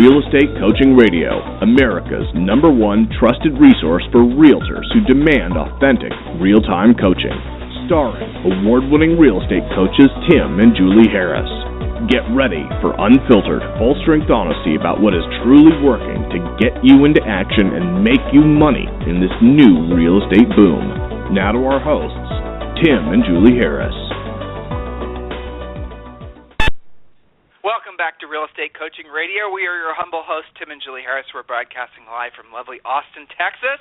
Real Estate Coaching Radio, America's #1 trusted resource for realtors who demand authentic, real-time coaching. Starring award-winning real estate coaches Tim and Julie Harris. Get ready for unfiltered, full-strength honesty about what is truly working to get you into action and make you money in this new real estate boom. Now to our hosts, Tim and Julie Harris. Welcome back to Real Estate Coaching Radio. We are your humble hosts, Tim and Julie Harris. We're broadcasting live from lovely Austin, Texas.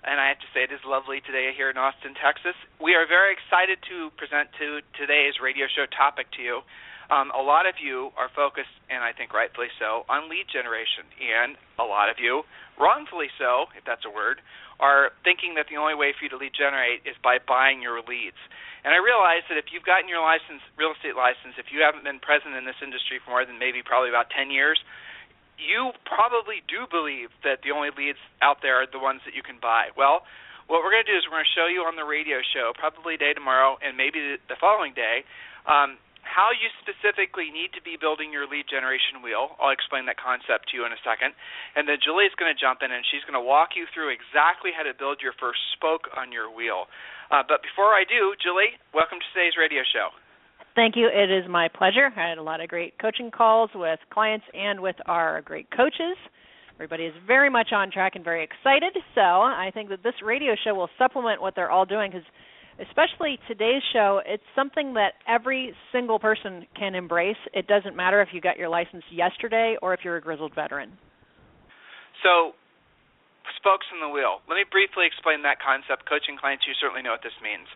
And I have to say it is lovely today here in Austin, Texas. We are very excited to present to today's radio show topic to you. A lot of you are focused, and I think rightfully so, on lead generation. And a lot of you, wrongfully so, if that's a word, are thinking that the only way for you to lead generate is by buying your leads. And I realize that if you've gotten your real estate license, if you haven't been present in this industry for more than probably about 10 years, you probably do believe that the only leads out there are the ones that you can buy. Well, what we're going to do is we're going to show you on the radio show, probably day tomorrow and maybe the following day, how you specifically need to be building your lead generation wheel. I'll explain that concept to you in a second. And then Julie's going to jump in and she's going to walk you through exactly how to build your first spoke on your wheel. But before I do, Julie, welcome to today's radio show. Thank you. It is my pleasure. I had a lot of great coaching calls with clients and with our great coaches. Everybody is very much on track and very excited. So I think that this radio show will supplement what they're all doing, because especially today's show, it's something that every single person can embrace. It doesn't matter if you got your license yesterday or if you're a grizzled veteran. So, spokes in the wheel. Let me briefly explain that concept. Coaching clients, you certainly know what this means.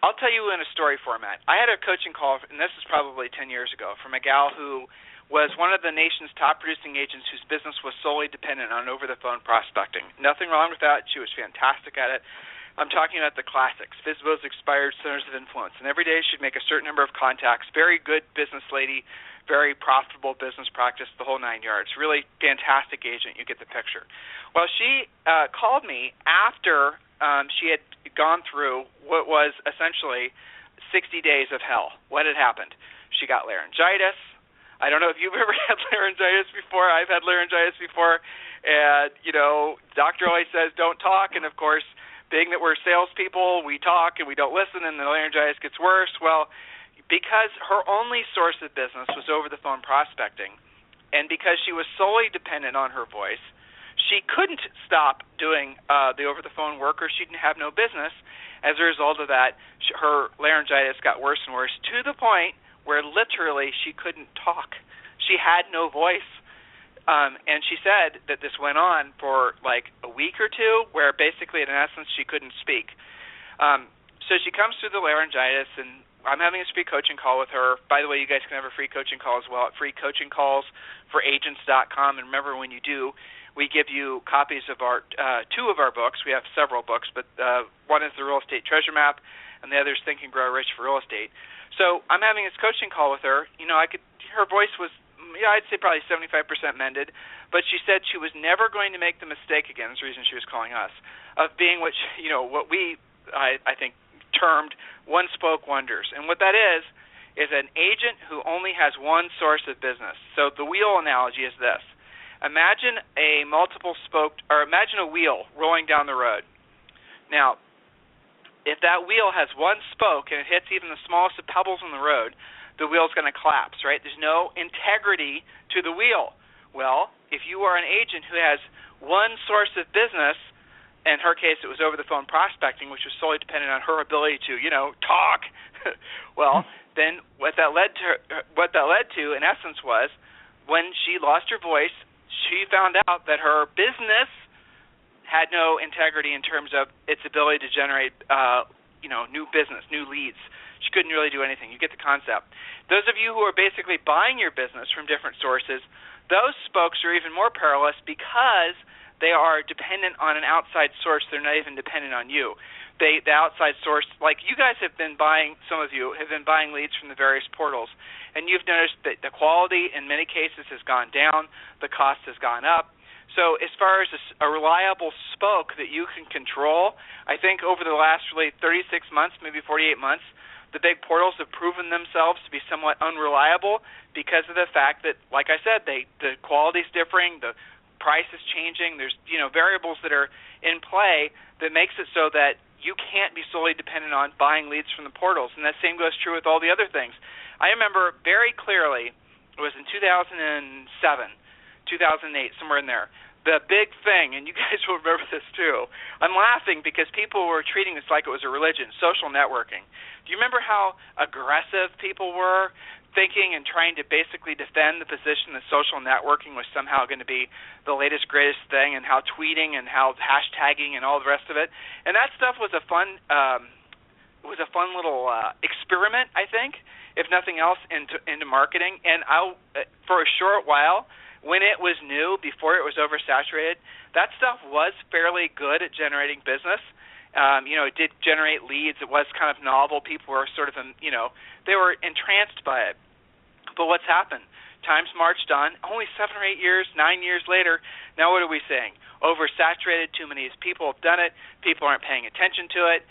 I'll tell you in a story format. I had a coaching call, and this is probably 10 years ago, from a gal who was one of the nation's top producing agents whose business was solely dependent on over-the-phone prospecting. Nothing wrong with that. She was fantastic at it. I'm talking about the classics, FSBO's expired centers of influence. And every day she'd make a certain number of contacts. Very good business lady, very profitable business practice, the whole 9 yards. Really fantastic agent. You get the picture. Well, she called me after she had gone through what was essentially 60 days of hell. What had happened? She got laryngitis. I don't know if you've ever had laryngitis before. I've had laryngitis before. And, doctor always says don't talk. And, of course, being that we're salespeople, we talk and we don't listen, and the laryngitis gets worse. Well, because her only source of business was over-the-phone prospecting, and because she was solely dependent on her voice, she couldn't stop doing the over-the-phone work, or she'd have no business. As a result of that, her laryngitis got worse and worse, to the point where literally she couldn't talk. She had no voice. And she said that this went on for like a week or two, where basically, in essence, she couldn't speak. So she comes through the laryngitis, and I'm having a free coaching call with her. By the way, you guys can have a free coaching call as well at freecoachingcallsforagents.com. And remember, when you do, we give you copies of our 2 of our books. We have several books, but one is the Real Estate Treasure Map, and the other is Think and Grow Rich for Real Estate. So I'm having this coaching call with her. Her voice was, I'd say probably 75% mended, but she said she was never going to make the mistake again. That's the reason she was calling us, of being what we I think termed one spoke wonders. And what that is an agent who only has one source of business. So the wheel analogy is this: imagine imagine a wheel rolling down the road. Now, if that wheel has one spoke and it hits even the smallest of pebbles in the road, the wheel's going to collapse, right? There's no integrity to the wheel. Well, if you are an agent who has one source of business, in her case it was over-the-phone prospecting, which was solely dependent on her ability to, talk, well, then what that led to, in essence, was when she lost her voice, she found out that her business had no integrity in terms of its ability to generate, new business, new leads. She couldn't really do anything. You get the concept. Those of you who are basically buying your business from different sources, those spokes are even more perilous because they are dependent on an outside source. They're not even dependent on you. The outside source, like you guys have been buying, some of you have been buying leads from the various portals, and you've noticed that the quality in many cases has gone down, the cost has gone up. So as far as a reliable spoke that you can control, I think over the last really 36 months, maybe 48 months, the big portals have proven themselves to be somewhat unreliable because of the fact that, like I said, the quality's differing, the price is changing. There's variables that are in play that makes it so that you can't be solely dependent on buying leads from the portals, and that same goes true with all the other things. I remember very clearly, it was in 2007, 2008, somewhere in there, the big thing, and you guys will remember this too. I'm laughing because people were treating this like it was a religion, social networking. Do you remember how aggressive people were thinking and trying to basically defend the position that social networking was somehow going to be the latest, greatest thing, and how tweeting and how hashtagging and all the rest of it? And that stuff was a fun little experiment, I think, if nothing else, into marketing. And for a short while, when it was new, before it was oversaturated, that stuff was fairly good at generating business. It did generate leads. It was kind of novel. People were sort of, they were entranced by it. But what's happened? Time's marched on. Only 7 or 8 years, 9 years later, now what are we saying? Oversaturated, too many people have done it. People aren't paying attention to it.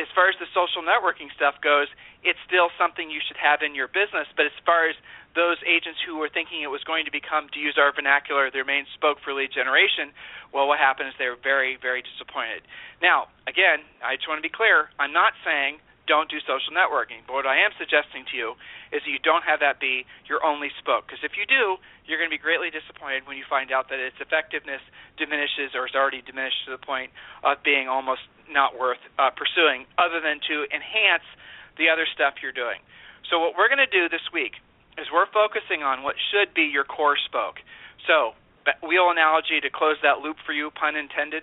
As far as the social networking stuff goes, it's still something you should have in your business. But as far as those agents who were thinking it was going to become, to use our vernacular, their main spoke for lead generation, well, what happened is they were very, very disappointed. Now, again, I just want to be clear. I'm not saying don't do social networking. But what I am suggesting to you is that you don't have that be your only spoke. Because if you do, you're going to be greatly disappointed when you find out that its effectiveness diminishes or is already diminished to the point of being almost not worth pursuing, other than to enhance the other stuff you're doing. So what we're going to do this week is we're focusing on what should be your core spoke. So, wheel analogy to close that loop for you, pun intended.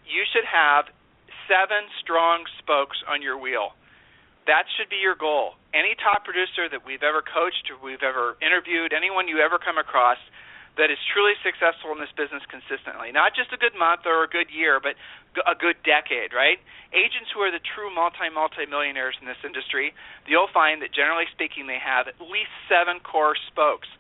You should have 7 strong spokes on your wheel. That should be your goal. Any top producer that we've ever coached or we've ever interviewed, anyone you ever come across that is truly successful in this business consistently, not just a good month or a good year, but a good decade, right? Agents who are the true multi-millionaires in this industry, you'll find that generally speaking they have at least 7 core spokes.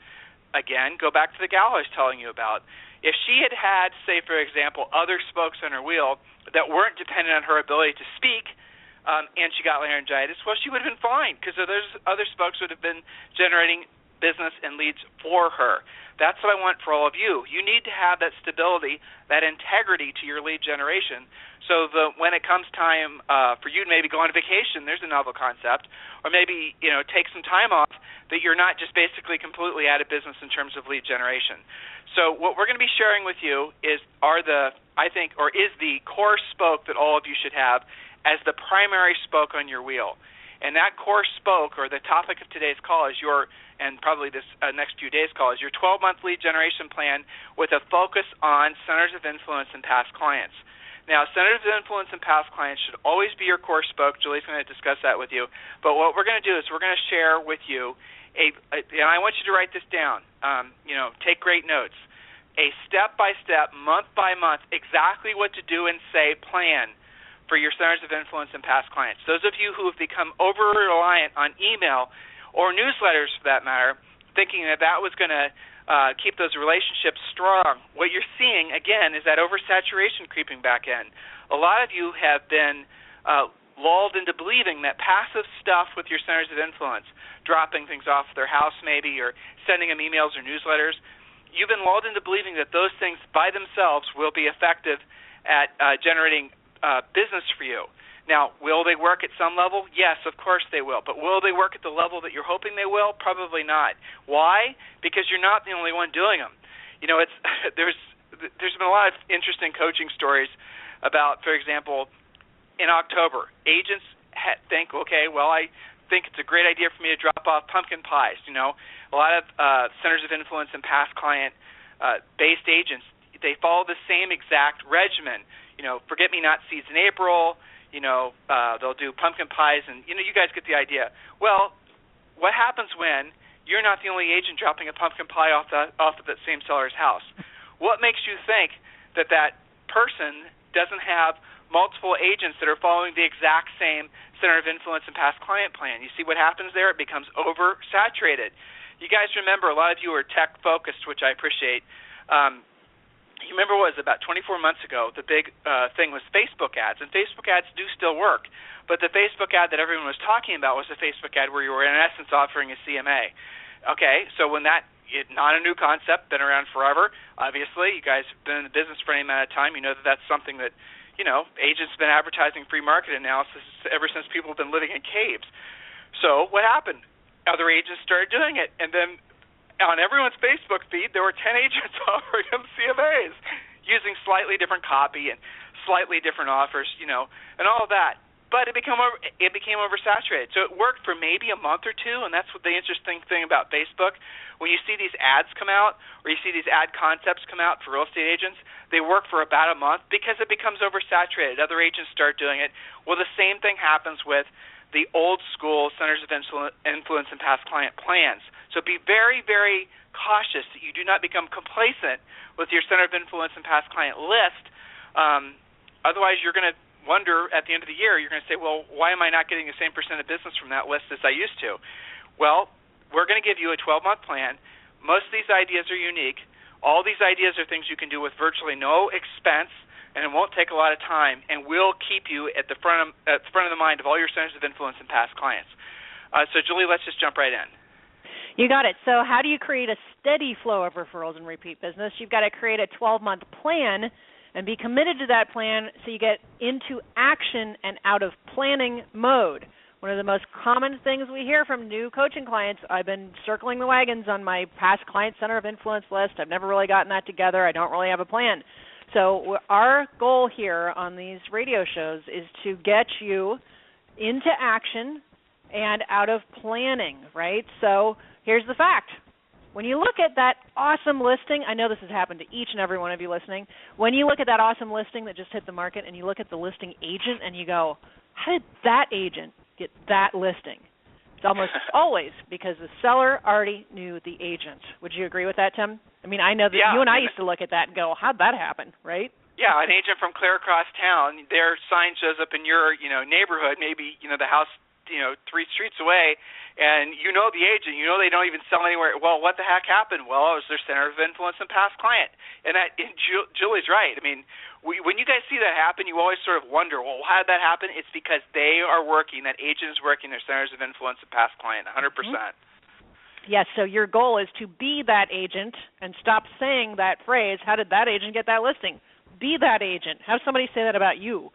Again, go back to the gal I was telling you about. If she had, say, for example, other spokes on her wheel that weren't dependent on her ability to speak, and she got laryngitis, well, she would have been fine because those other spokes would have been generating business and leads for her. That's what I want for all of you. You need to have that stability, that integrity to your lead generation, so that when it comes time for you to maybe go on vacation, there's a novel concept, or maybe take some time off, that you're not just basically completely out of business in terms of lead generation. So what we're going to be sharing with you is the core spoke that all of you should have as the primary spoke on your wheel. And that core spoke, or the topic of today's call, and probably this next few days' call, is your 12-month lead generation plan with a focus on centers of influence and past clients. Now, centers of influence and past clients should always be your core spoke. Julie's going to discuss that with you. But what we're going to do is we're going to share with you, and I want you to write this down, take great notes, a step-by-step, month-by-month, exactly what to do and say plan for your centers of influence and past clients. Those of you who have become over-reliant on email or newsletters, for that matter, thinking that was going to keep those relationships strong, what you're seeing, again, is that oversaturation creeping back in. A lot of you have been lulled into believing that passive stuff with your centers of influence, dropping things off their house maybe, or sending them emails or newsletters, you've been lulled into believing that those things by themselves will be effective at generating business for you. Now, will they work at some level? Yes, of course they will. But will they work at the level that you're hoping they will? Probably not. Why? Because you're not the only one doing them. There's been a lot of interesting coaching stories about, for example, in October, agents think, okay, well, I think it's a great idea for me to drop off pumpkin pies. A lot of centers of influence and past client-based agents, they follow the same exact regimen. Forget-me-not seeds in April. They'll do pumpkin pies, and you guys get the idea. Well, what happens when you're not the only agent dropping a pumpkin pie off of that same seller's house? What makes you think that person doesn't have multiple agents that are following the exact same center of influence and past client plan? You see what happens there? It becomes oversaturated. You guys remember, a lot of you are tech-focused, which I appreciate. you remember what was about 24 months ago, the big thing was Facebook ads, and Facebook ads do still work. But the Facebook ad that everyone was talking about was the Facebook ad where you were, in essence, offering a CMA. Okay, so when that, not a new concept, been around forever, obviously. You guys have been in the business for any amount of time. You know that that's something that, agents have been advertising free market analysis ever since people have been living in caves. So what happened? Other agents started doing it, and then on everyone's Facebook feed, there were 10 agents offering them CMAs using slightly different copy and slightly different offers, and all of that. But it became oversaturated. So it worked for maybe a month or two, and that's what the interesting thing about Facebook. When you see these ads come out or you see these ad concepts come out for real estate agents, they work for about a month because it becomes oversaturated. Other agents start doing it. Well, the same thing happens with the old school centers of influence and past client plans. So be very, very cautious that you do not become complacent with your center of influence and past client list. Otherwise, you're going to wonder at the end of the year, you're going to say, well, why am I not getting the same percent of business from that list as I used to? Well, we're going to give you a 12-month plan. Most of these ideas are unique. All these ideas are things you can do with virtually no expense, and it won't take a lot of time, and will keep you at the front of the mind of all your centers of influence and past clients. So, Julie, let's just jump right in. You got it. So how do you create a steady flow of referrals and repeat business? You've got to create a 12-month plan and be committed to that plan so you get into action and out of planning mode. One of the most common things we hear from new coaching clients, I've been circling the wagons on my past client center of influence list. I've never really gotten that together. I don't really have a plan. So our goal here on these radio shows is to get you into action and out of planning, right? So here's the fact. When you look at that awesome listing, I know this has happened to each and every one of you listening, when you look at that awesome listing that just hit the market and you look at the listing agent and you go, how did that agent get that listing? It's almost always because the seller already knew the agent. Would you agree with that, Tim? I mean, I know that you and I used to look at that and go, how'd that happen, right? Yeah, an agent from clear across town, their sign shows up in your, neighborhood, maybe, the house, 3 streets away, and you know the agent, they don't even sell anywhere. Well, what the heck happened? Well, it was their center of influence and past client. And Julie's right. I mean, when you guys see that happen, you always sort of wonder, well, how did that happen? It's because they are working, that agent is working their centers of influence and past client 100%. Mm-hmm. Yes, so your goal is to be that agent and stop saying that phrase, how did that agent get that listing? Be that agent. Have somebody say that about you.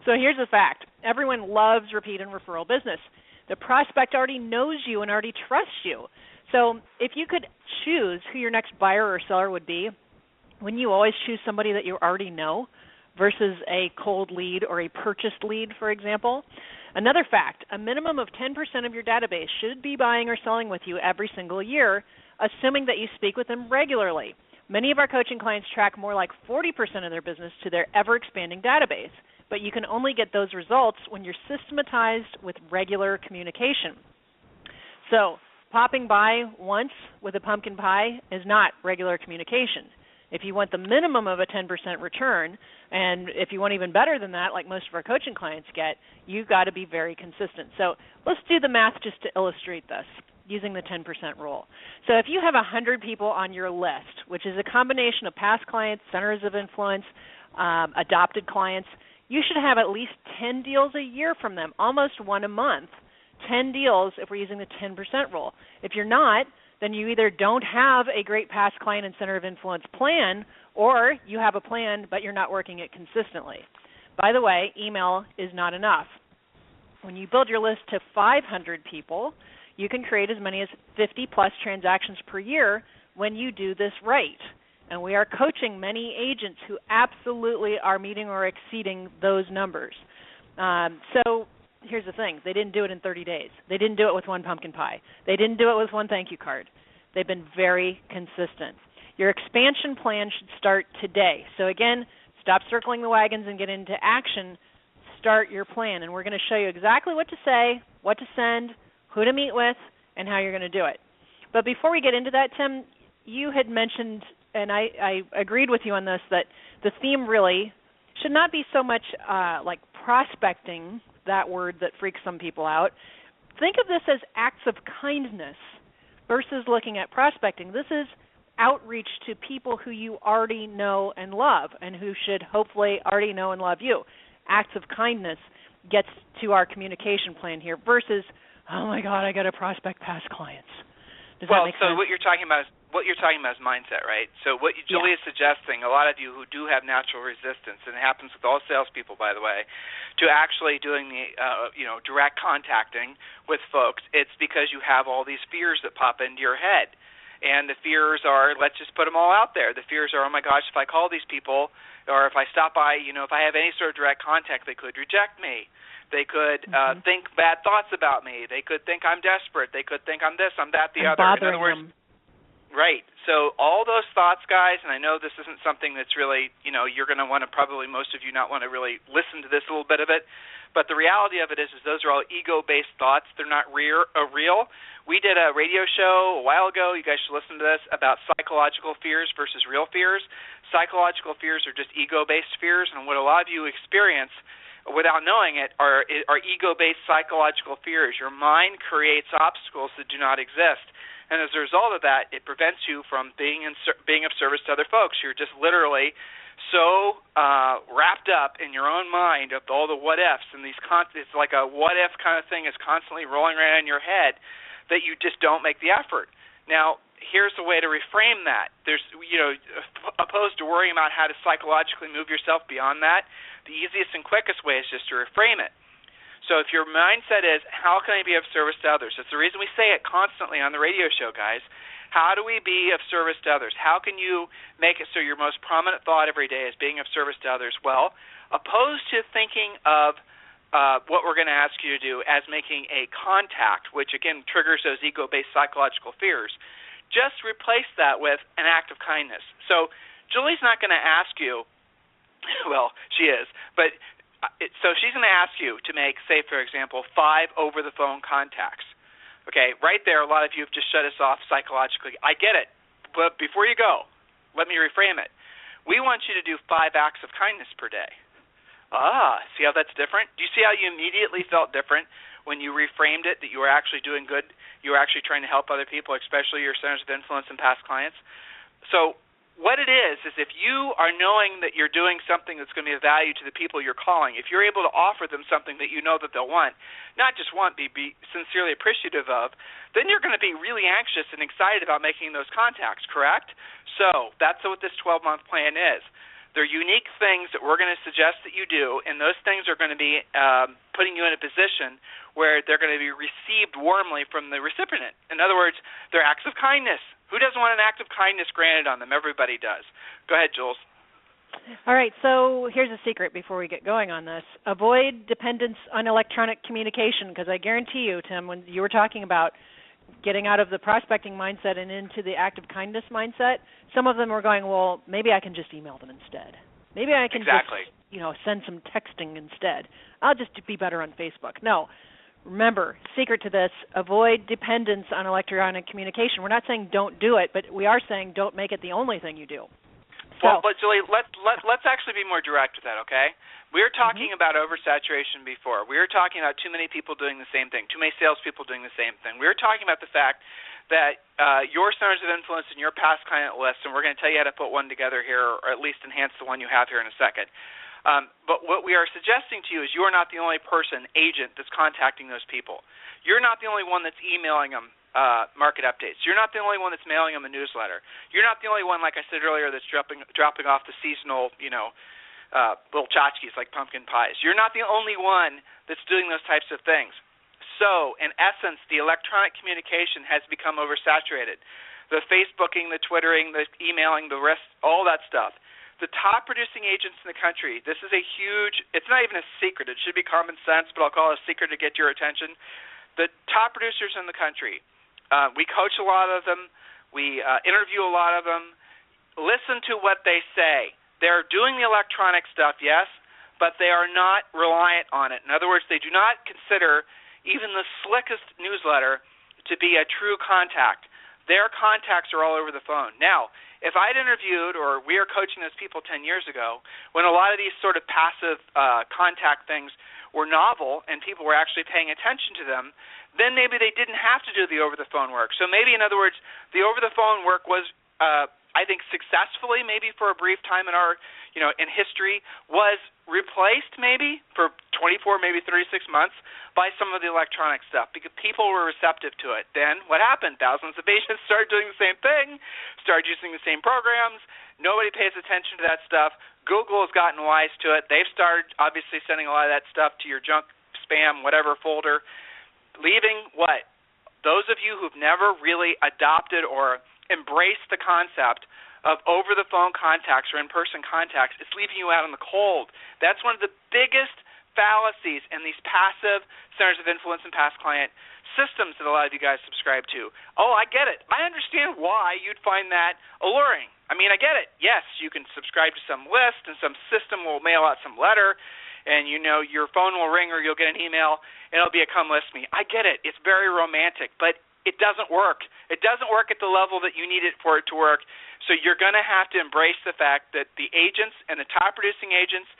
So here's the fact. Everyone loves repeat and referral business. The prospect already knows you and already trusts you. So if you could choose who your next buyer or seller would be, wouldn't you always choose somebody that you already know versus a cold lead or a purchased lead, for example? Another fact, a minimum of 10% of your database should be buying or selling with you every single year, assuming that you speak with them regularly. Many of our coaching clients track more like 40% of their business to their ever-expanding database, but you can only get those results when you're systematized with regular communication. So popping by once with a pumpkin pie is not regular communication. If you want the minimum of a 10% return, and if you want even better than that, like most of our coaching clients get, you've got to be very consistent. So let's do the math just to illustrate this using the 10% rule. So if you have 100 people on your list, which is a combination of past clients, centers of influence, adopted clients, you should have at least 10 deals a year from them, almost one a month. 10 deals if we're using the 10% rule. If you're not, then you either don't have a great past client and center of influence plan, or you have a plan but you're not working it consistently. By the way, email is not enough. When you build your list to 500 people, you can create as many as 50-plus transactions per year when you do this right. And we are coaching many agents who absolutely are meeting or exceeding those numbers. So here's the thing. They didn't do it in 30 days. They didn't do it with one pumpkin pie. They didn't do it with one thank you card. They've been very consistent. Your expansion plan should start today. So again, stop circling the wagons and get into action. Start your plan. And we're going to show you exactly what to say, what to send, who to meet with, and how you're going to do it. But before we get into that, Tim, you had mentioned, and I agreed with you on this, that the theme really should not be so much like prospecting, that word that freaks some people out. Think of this as acts of kindness versus looking at prospecting. This is outreach to people who you already know and love and who should hopefully already know and love you. Acts of kindness gets to our communication plan here versus, oh my God, I got to prospect past clients. Does that make sense? What you're talking about is mindset, right? So what Julie is suggesting, a lot of you who do have natural resistance, and it happens with all salespeople, by the way, to actually doing the direct contacting with folks, it's because you have all these fears that pop into your head. And the fears are, let's just put them all out there. The fears are, oh my gosh, if I call these people, or if I stop by, if I have any sort of direct contact, they could reject me. They could think bad thoughts about me. They could think I'm desperate. They could think I'm this, I'm that, the other. In other words, them. Right. So all those thoughts, guys, and I know this isn't something that's really, you're going to want to probably, most of you not want to really listen to this little bit of it, but the reality of it is those are all ego-based thoughts. They're not real. We did a radio show a while ago, you guys should listen to this, about psychological fears versus real fears. Psychological fears are just ego-based fears, and what a lot of you experience without knowing it are ego-based psychological fears. Your mind creates obstacles that do not exist. And as a result of that, it prevents you from being of service to other folks. You're just literally so wrapped up in your own mind of all the what-ifs, and it's like a what-if kind of thing is constantly rolling around in your head that you just don't make the effort. Now, here's a way to reframe that. There's, opposed to worrying about how to psychologically move yourself beyond that, the easiest and quickest way is just to reframe it. So if your mindset is, how can I be of service to others? It's the reason we say it constantly on the radio show, guys. How do we be of service to others? How can you make it so your most prominent thought every day is being of service to others? Well, opposed to thinking of what we're going to ask you to do as making a contact, which, again, triggers those ego-based psychological fears, just replace that with an act of kindness. So Julie's not going to ask you, well, she is, but so she's going to ask you to make, say, for example, 5 over-the-phone contacts. Okay, right there, a lot of you have just shut us off psychologically. I get it, but before you go, let me reframe it. We want you to do 5 acts of kindness per day. See how that's different? Do you see how you immediately felt different when you reframed it, that you were actually doing good, you were actually trying to help other people, especially your centers of influence and past clients? So what it is if you are knowing that you're doing something that's going to be of value to the people you're calling, if you're able to offer them something that you know that they'll want, not just want, be sincerely appreciative of, then you're going to be really anxious and excited about making those contacts, correct? So that's what this 12-month plan is. They're unique things that we're going to suggest that you do, and those things are going to be putting you in a position where they're going to be received warmly from the recipient. In other words, they're acts of kindness. Who doesn't want an act of kindness granted on them? Everybody does. Go ahead, Jules. All right, so here's a secret before we get going on this. Avoid dependence on electronic communication, because I guarantee you, Tim, when you were talking about getting out of the prospecting mindset and into the act of kindness mindset, some of them were going, well, maybe I can just email them instead. Maybe I can just, send some texting instead. I'll just be better on Facebook. No. Remember, secret to this, avoid dependence on electronic communication. We're not saying don't do it, but we are saying don't make it the only thing you do. Well, but Julie, let's actually be more direct with that, okay? We were talking about oversaturation before. We were talking about too many people doing the same thing, too many salespeople doing the same thing. We were talking about the fact that your centers of influence and your past client list, and we're going to tell you how to put one together here, or at least enhance the one you have here in a second. But what we are suggesting to you is you are not the only agent that's contacting those people. You're not the only one that's emailing them market updates. You're not the only one that's mailing them a newsletter. You're not the only one, like I said earlier, that's dropping off the seasonal, little tchotchkes like pumpkin pies. You're not the only one that's doing those types of things. So, in essence, the electronic communication has become oversaturated. The Facebooking, the Twittering, the emailing, the rest, all that stuff. The top producing agents in the country, this is a huge, it's not even a secret. It should be common sense, but I'll call it a secret to get your attention. The top producers in the country, we coach a lot of them. We interview a lot of them. Listen to what they say. They're doing the electronic stuff, yes, but they are not reliant on it. In other words, they do not consider even the slickest newsletter to be a true contact. Their contacts are all over the phone. Now, if I'd interviewed, or we were coaching those people 10 years ago, when a lot of these sort of passive contact things were novel and people were actually paying attention to them, then maybe they didn't have to do the over-the-phone work. So maybe, in other words, the over-the-phone work was I think successfully, maybe for a brief time in our, in history, was replaced maybe for 24, maybe 36 months by some of the electronic stuff because people were receptive to it. Then what happened? Thousands of agents started doing the same thing, started using the same programs. Nobody pays attention to that stuff. Google has gotten wise to it. They've started obviously sending a lot of that stuff to your junk, spam, whatever folder, leaving what? Those of you who've never really adopted or embraced the concept of over-the-phone contacts or in-person contacts, it's leaving you out in the cold. That's one of the biggest fallacies in these passive centers of influence and past client systems that a lot of you guys subscribe to. Oh, I get it. I understand why you'd find that alluring. I mean, I get it. Yes, you can subscribe to some list and some system will mail out some letter and your phone will ring or you'll get an email and it'll be a come list me. I get it. It's very romantic, but it doesn't work. It doesn't work at the level that you need it for it to work. So you're going to have to embrace the fact that the agents and the top producing agents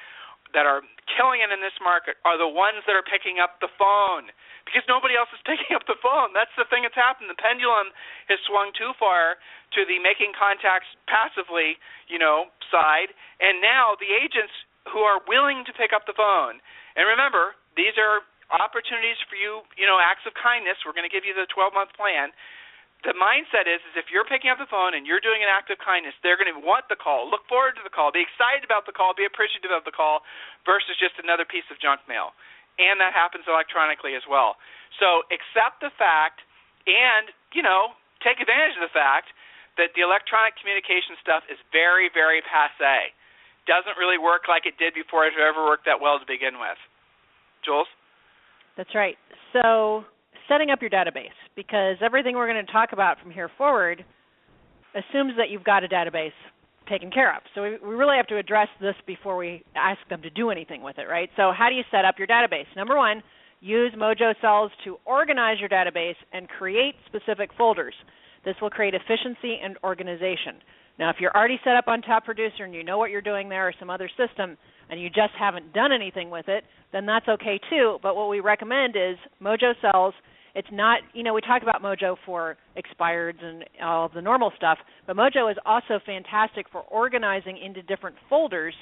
that are killing it in this market are the ones that are picking up the phone because nobody else is picking up the phone. That's the thing that's happened. The pendulum has swung too far to the making contacts passively, side, and now the agents who are willing to pick up the phone. And remember, these are opportunities for you, acts of kindness. We're going to give you the 12-month plan. The mindset is if you're picking up the phone and you're doing an act of kindness, they're going to want the call, look forward to the call, be excited about the call, be appreciative of the call versus just another piece of junk mail. And that happens electronically as well. So accept the fact and, take advantage of the fact that the electronic communication stuff is very, very passé. Doesn't really work like it did before it ever worked that well to begin with. Jules? That's right. So setting up your database, because everything we're going to talk about from here forward assumes that you've got a database taken care of. So we really have to address this before we ask them to do anything with it, right? So how do you set up your database? Number one, use Mojo Cells to organize your database and create specific folders. This will create efficiency and organization. Now, if you're already set up on Top Producer and you know what you're doing there or some other system and you just haven't done anything with it, then that's okay too. But what we recommend is Mojo Cells. It's not, we talk about Mojo for expireds and all of the normal stuff, but Mojo is also fantastic for organizing into different folders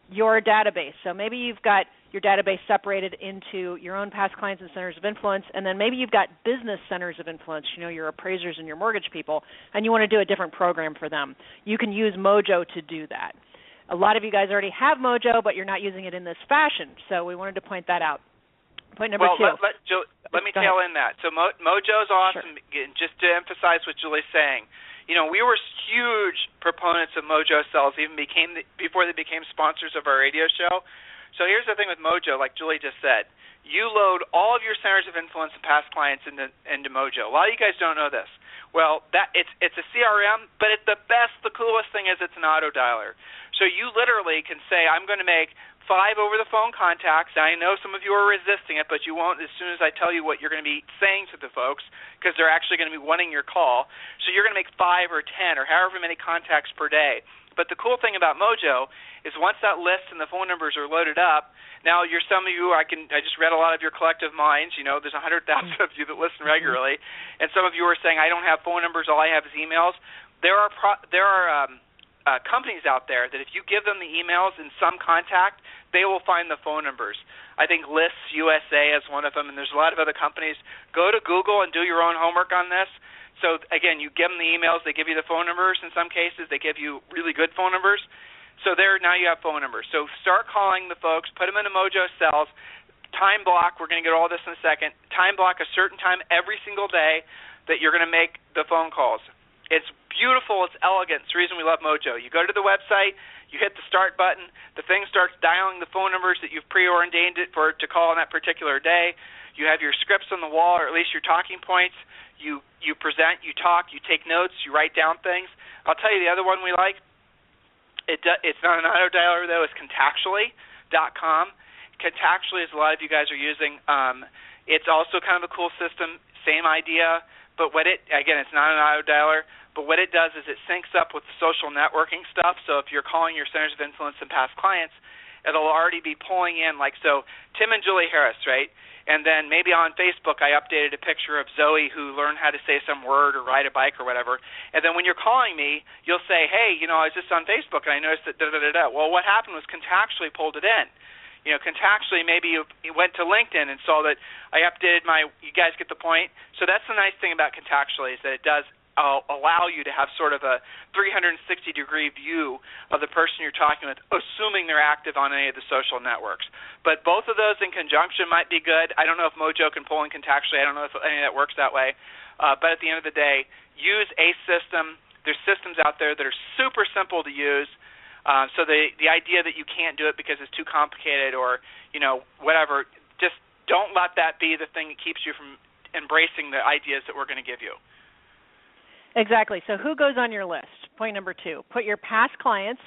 your database. So maybe you've got your database separated into your own past clients and centers of influence, and then maybe you've got business centers of influence, your appraisers and your mortgage people, and you want to do a different program for them. You can use Mojo to do that. A lot of you guys already have Mojo, but you're not using it in this fashion, so we wanted to point that out. Point number two. Let me tail in that. So Mojo's awesome. Sure. Just to emphasize what Julie's saying, we were huge proponents of Mojo Cells even before they became sponsors of our radio show. So here's the thing with Mojo, like Julie just said. You load all of your centers of influence and past clients into Mojo. A lot of you guys don't know this. Well, it's a CRM, but it's the best, the coolest thing is it's an auto dialer. So you literally can say, I'm going to make 5 over-the-phone contacts. I know some of you are resisting it, but you won't as soon as I tell you what you're going to be saying to the folks because they're actually going to be wanting your call. So you're going to make 5 or 10 or however many contacts per day. But the cool thing about Mojo is once that list and the phone numbers are loaded up, now some of you, I just read a lot of your collective minds. There's 100,000 of you that listen regularly, and some of you are saying, I don't have phone numbers, all I have is emails. There are companies out there that if you give them the emails in some contact, they will find the phone numbers. I think Lists USA is one of them, and there's a lot of other companies. Go to Google and do your own homework on this. So, again, you give them the emails, they give you the phone numbers. In some cases, they give you really good phone numbers. So now you have phone numbers. So start calling the folks, put them into Mojo Cells, time block, we're going to get all this in a second, time block a certain time every single day that you're going to make the phone calls. It's beautiful, it's elegant, it's the reason we love Mojo. You go to the website, you hit the start button, the thing starts dialing the phone numbers that you've preordained it to call on that particular day. You have your scripts on the wall, or at least your talking points. You present, you talk, you take notes, you write down things. I'll tell you the other one we like. It's not an auto dialer though. It's contactually.com. Contactually, as a lot of you guys are using. It's also kind of a cool system. Same idea, but it's not an auto dialer. But what it does is it syncs up with the social networking stuff. So if you're calling your centers of influence and past clients, it'll already be pulling in, like, so Tim and Julie Harris, right? And then maybe on Facebook I updated a picture of Zoe who learned how to say some word or ride a bike or whatever. And then when you're calling me, you'll say, hey, I was just on Facebook and I noticed that da-da-da-da. Well, what happened was Contactually pulled it in. Contactually maybe you went to LinkedIn and saw that I updated you guys get the point? So that's the nice thing about Contactually is that it does allow you to have sort of a 360-degree view of the person you're talking with, assuming they're active on any of the social networks. But both of those in conjunction might be good. I don't know if Mojo can pull in Contactually. I don't know if any of that works that way. But at the end of the day, use a system. There's systems out there that are super simple to use. So the idea that you can't do it because it's too complicated or, whatever, just don't let that be the thing that keeps you from embracing the ideas that we're going to give you. Exactly. So who goes on your list? Point number 2. Put your past clients,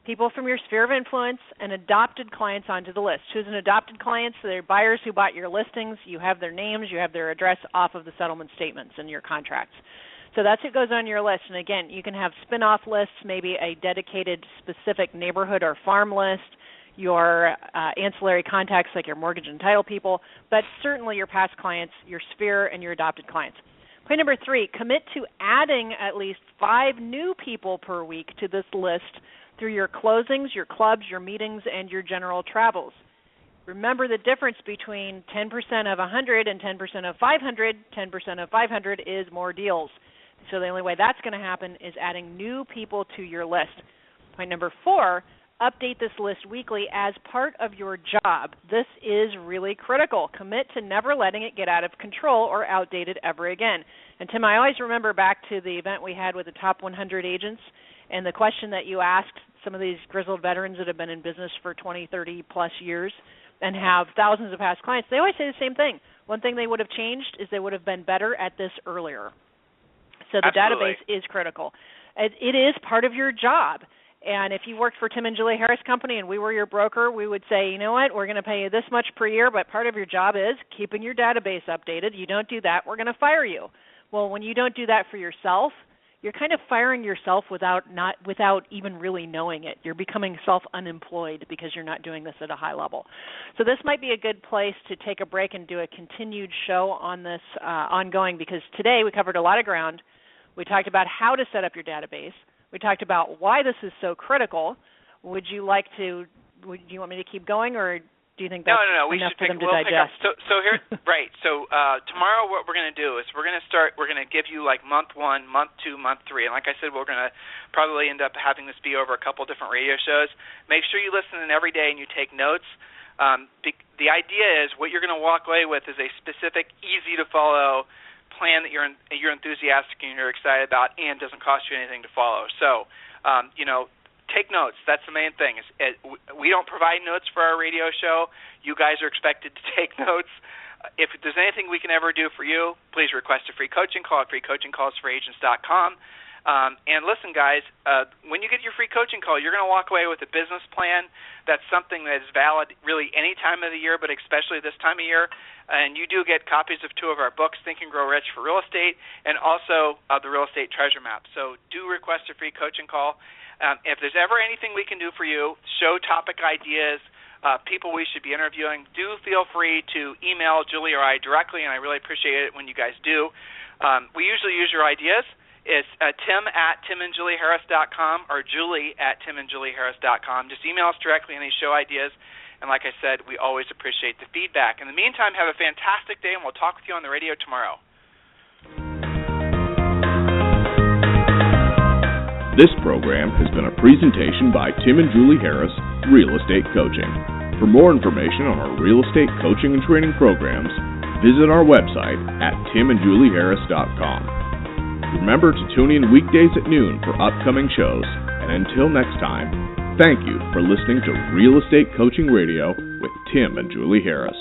people from your sphere of influence, and adopted clients onto the list. Who's an adopted client? So they're buyers who bought your listings. You have their names. You have their address off of the settlement statements and your contracts. So that's who goes on your list. And, again, you can have spin-off lists, maybe a dedicated specific neighborhood or farm list, your ancillary contacts like your mortgage and title people, but certainly your past clients, your sphere, and your adopted clients. Point number 3, commit to adding at least 5 new people per week to this list through your closings, your clubs, your meetings, and your general travels. Remember the difference between 10% of 100 and 10% of 500. 10% of 500 is more deals. So the only way that's going to happen is adding new people to your list. Point number 4, update this list weekly as part of your job. This is really critical. Commit to never letting it get out of control or outdated ever again. And Tim, I always remember back to the event we had with the top 100 agents and the question that you asked some of these grizzled veterans that have been in business for 20, 30 plus years and have thousands of past clients. They always say the same thing. One thing they would have changed is they would have been better at this earlier. So the Absolutely. database is critical. It is part of your job. And if you worked for Tim and Julie Harris Company and we were your broker, we would say, you know what, we're going to pay you this much per year, but part of your job is keeping your database updated. You don't do that, we're going to fire you. Well, when you don't do that for yourself, you're kind of firing yourself without even really knowing it. You're becoming self-unemployed because you're not doing this at a high level. So this might be a good place to take a break and do a continued show on this ongoing, because today we covered a lot of ground. We talked about how to set up your database. We talked about why this is so critical. Would you want me to keep going, or do you think that's enough for them to we'll digest? So here, right. So tomorrow, what we're going to do is we're going to give you like month 1, month 2, month 3, and like I said, we're going to probably end up having this be over a couple different radio shows. Make sure you listen in every day and you take notes. The idea is what you're going to walk away with is a specific, easy to follow plan that you're enthusiastic and you're excited about and doesn't cost you anything to follow. So, take notes. That's the main thing. We don't provide notes for our radio show. You guys are expected to take notes. If there's anything we can ever do for you, please request a free coaching call at freecoachingcallsforagents.com. And listen, guys, when you get your free coaching call, you're going to walk away with a business plan that's something that is valid really any time of the year, but especially this time of year. And you do get copies of 2 of our books, Think and Grow Rich for Real Estate, and also the Real Estate Treasure Map. So do request a free coaching call. If there's ever anything we can do for you, show topic ideas, people we should be interviewing, do feel free to email Julie or I directly, and I really appreciate it when you guys do. We usually use your ideas. It's tim@timandjulieharris.com or julie@timandjulieharris.com. Just email us directly any show ideas. And like I said, we always appreciate the feedback. In the meantime, have a fantastic day, and we'll talk with you on the radio tomorrow. This program has been a presentation by Tim and Julie Harris, Real Estate Coaching. For more information on our real estate coaching and training programs, visit our website at timandjulieharris.com. Remember to tune in weekdays at noon for upcoming shows. And until next time, thank you for listening to Real Estate Coaching Radio with Tim and Julie Harris.